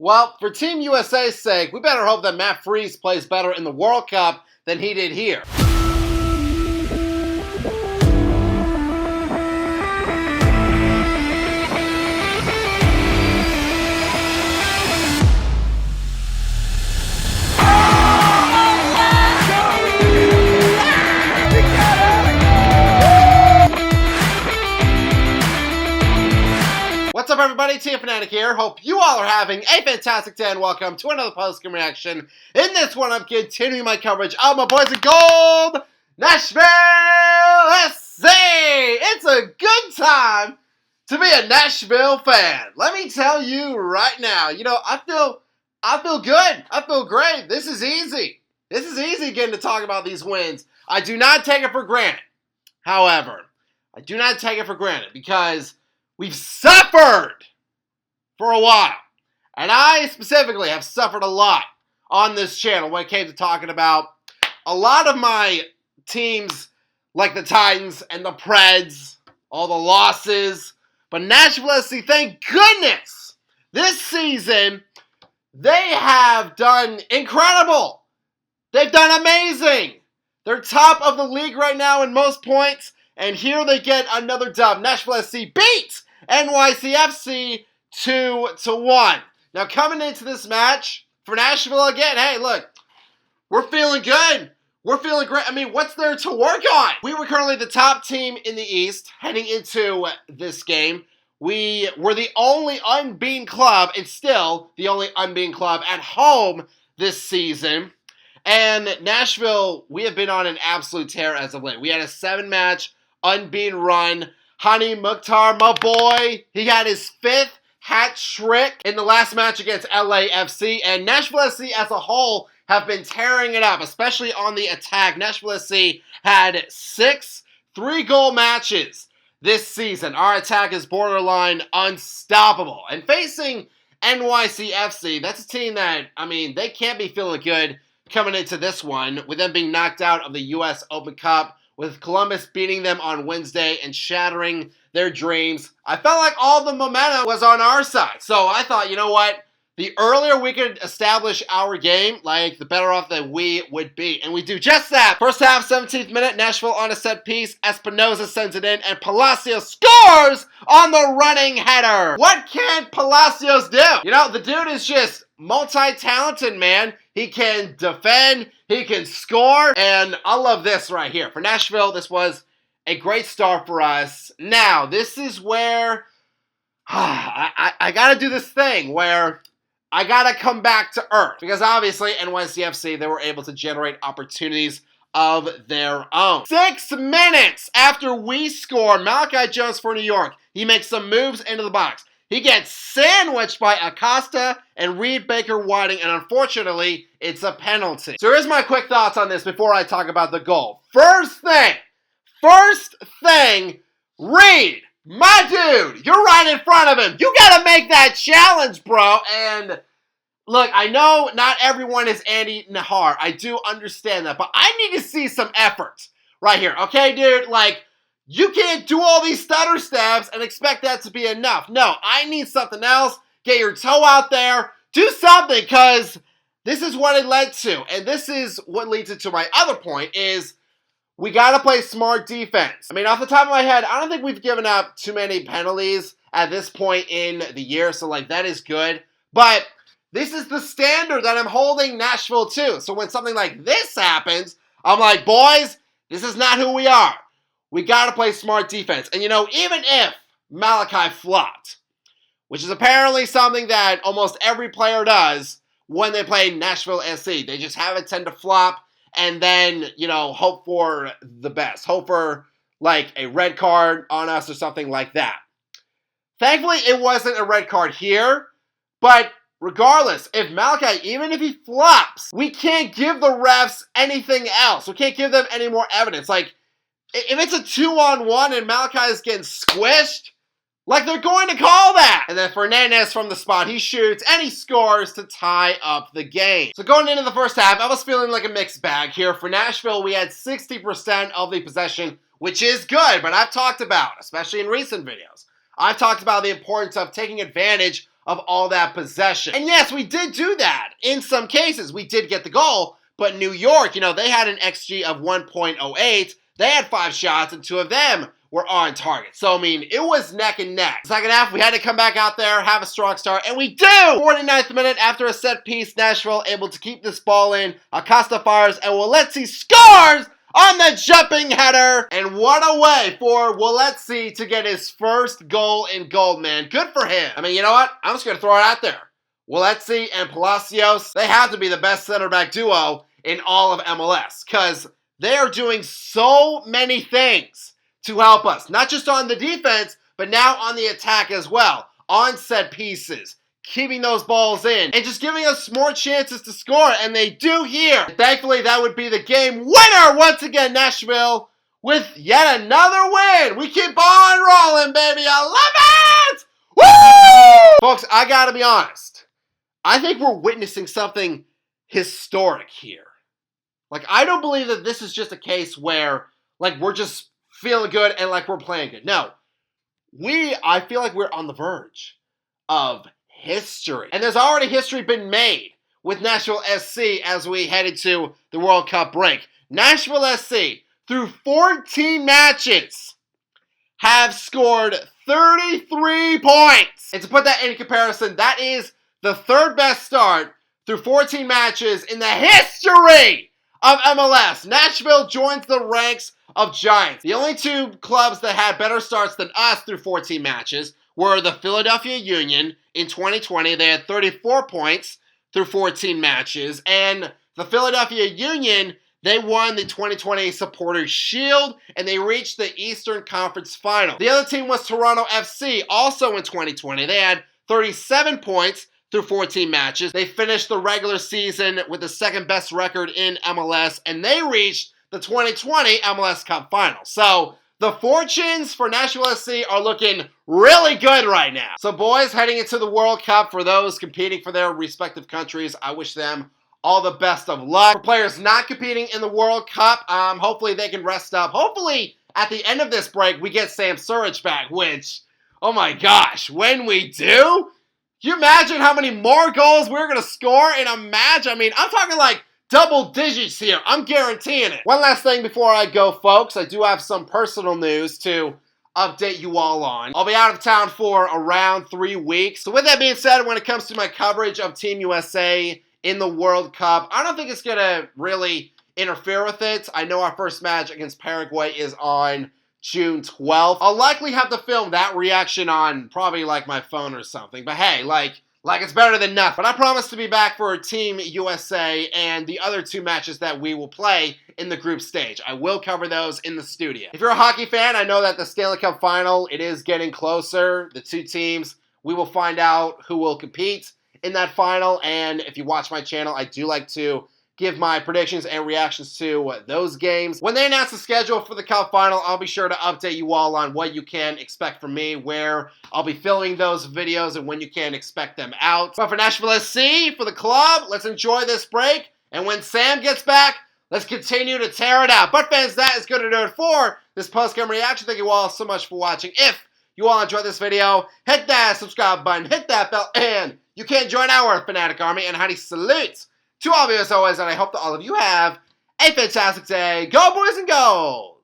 Well, for Team USA's sake, we better hope that Matt Freese plays better in the World Cup than he did here. What's up, everybody? Team Fanatic here. Hope you all are having a fantastic day, and welcome to another post-game reaction. In this one, I'm continuing my coverage of my boys in gold, Nashville SC. It's a good time to be a Nashville fan. Let me tell you right now. I feel good. I feel great. This is easy. This is easy getting to talk about these wins. I do not take it for granted. However, I do not take it for granted because we've suffered for a while. And I specifically have suffered a lot on this channel when it came to talking about a lot of my teams like the Titans and the Preds, all the losses. But Nashville SC, thank goodness, this season, they have done incredible. They've done amazing. They're top of the league right now in most points. And here they get another dub. Nashville SC beats NYCFC 2-1. Now coming into this match for Nashville again, hey, look, we're feeling good. We're feeling great. I mean, what's there to work on? We were currently the top team in the East heading into this game. We were the only unbeaten club, and still the only unbeaten club at home this season. And Nashville, we have been on an absolute tear as of late. We had a 7-match unbeaten run. Hani Mukhtar, my boy, he had his 5th hat trick in the last match against LAFC, and Nashville SC as a whole have been tearing it up, especially on the attack. Nashville SC had 6 3-goal matches this season. Our attack is borderline unstoppable. And facing NYCFC, that's a team that, they can't be feeling good coming into this one, with them being knocked out of the U.S. Open Cup, with Columbus beating them on Wednesday and shattering their dreams. I felt like all the momentum was on our side. So I thought, you know what? The earlier we could establish our game, the better off that we would be. And we do just that. First half, 17th minute, Nashville on a set piece. Espinoza sends it in, and Palacios scores on the running header. What can Palacios do? The dude is just multi-talented, man. He can defend, he can score, and I love this right here. For Nashville, this was a great start for us. Now, this is where I got to do this thing where I got to come back to earth. Because obviously, NYCFC, they were able to generate opportunities of their own. 6 minutes after we score, Malachi Jones for New York, he makes some moves into the box. He gets sandwiched by Acosta and Reed Baker-Whiting, and unfortunately, it's a penalty. So here's my quick thoughts on this before I talk about the goal. First thing, Reed, my dude, you're right in front of him. You gotta make that challenge, bro. And look, I know not everyone is Andy Nahar. I do understand that, but I need to see some effort right here, okay, dude? You can't do all these stutter stabs and expect that to be enough. No, I need something else. Get your toe out there. Do something, because this is what it led to. And this is what leads into my other point is we got to play smart defense. Off the top of my head, I don't think we've given up too many penalties at this point in the year. So, that is good. But this is the standard that I'm holding Nashville to. So when something like this happens, I'm like, boys, this is not who we are. We got to play smart defense. And, even if Malachi flopped, which is apparently something that almost every player does when they play Nashville SC. They just have it tend to flop and then, hope for the best. Hope for, a red card on us or something like that. Thankfully, it wasn't a red card here. But regardless, if Malachi, even if he flops, we can't give the refs anything else. We can't give them any more evidence. If it's a 2-on-1 and Malachi is getting squished, they're going to call that. And then Fernandez from the spot, he shoots and he scores to tie up the game. So going into the first half, I was feeling like a mixed bag here. For Nashville, we had 60% of the possession, which is good, but I've talked about, especially in recent videos, I've talked about the importance of taking advantage of all that possession. And yes, we did do that. In some cases, we did get the goal, but New York, they had an XG of 1.08. They had 5 shots, and 2 of them were on target. So, it was neck and neck. Second half, we had to come back out there, have a strong start, and we do! 49th minute, after a set piece, Nashville able to keep this ball in. Acosta fires, and Waletsy scores on the jumping header. And what a way for Waletsy to get his first goal in gold, man. Good for him. You know what? I'm just going to throw it out there. Waletsy and Palacios, they have to be the best center back duo in all of MLS, because they are doing so many things to help us. Not just on the defense, but now on the attack as well. On set pieces, keeping those balls in, and just giving us more chances to score, and they do here. And thankfully, that would be the game winner once again, Nashville, with yet another win. We keep on rolling, baby. I love it! Woo! Folks, I gotta be honest. I think we're witnessing something historic here. I don't believe that this is just a case where, we're just feeling good and, we're playing good. No. I feel like we're on the verge of history. And there's already history been made with Nashville SC as we head into the World Cup break. Nashville SC, through 14 matches, have scored 33 points. And to put that in comparison, that is the third best start through 14 matches in the history of MLS. Nashville joins the ranks of giants. The only 2 clubs that had better starts than us through 14 matches were the Philadelphia Union in 2020. They had 34 points through 14 matches. And the Philadelphia Union, they won the 2020 Supporters Shield, and they reached the Eastern Conference Final. The other team was Toronto FC, also in 2020. They had 37 points through 14 matches. They finished the regular season with the second best record in MLS, and they reached the 2020 MLS Cup Final. So the fortunes for Nashville SC are looking really good right now. So boys, heading into the World Cup, for those competing for their respective countries, I wish them all the best of luck. For players not competing in the World Cup, hopefully they can rest up. Hopefully at the end of this break, we get Sam Surridge back, which, oh my gosh, when we do, can you imagine how many more goals we're going to score in a match? I'm talking double digits here. I'm guaranteeing it. One last thing before I go, folks. I do have some personal news to update you all on. I'll be out of town for around 3 weeks. So with that being said, when it comes to my coverage of Team USA in the World Cup, I don't think it's going to really interfere with it. I know our first match against Paraguay is on June 12th. I'll likely have to film that reaction on probably my phone or something. But hey, it's better than nothing. But I promise to be back for Team USA and the other 2 matches that we will play in the group stage. I will cover those in the studio. If you're a hockey fan, I know that the Stanley Cup Final, it is getting closer. The 2 teams, we will find out who will compete in that final. And if you watch my channel, I do like to give my predictions and reactions to those games. When they announce the schedule for the Cup Final, I'll be sure to update you all on what you can expect from me, where I'll be filming those videos, and when you can expect them out. But for Nashville SC, for the club, let's enjoy this break. And when Sam gets back, let's continue to tear it out. But fans, that is going to do it for this post-game reaction. Thank you all so much for watching. If you all enjoyed this video, hit that subscribe button, hit that bell, and you can join our Fanatic Army. And hearty salutes to all of you as always, and I hope that all of you have a fantastic day. Go boys and go!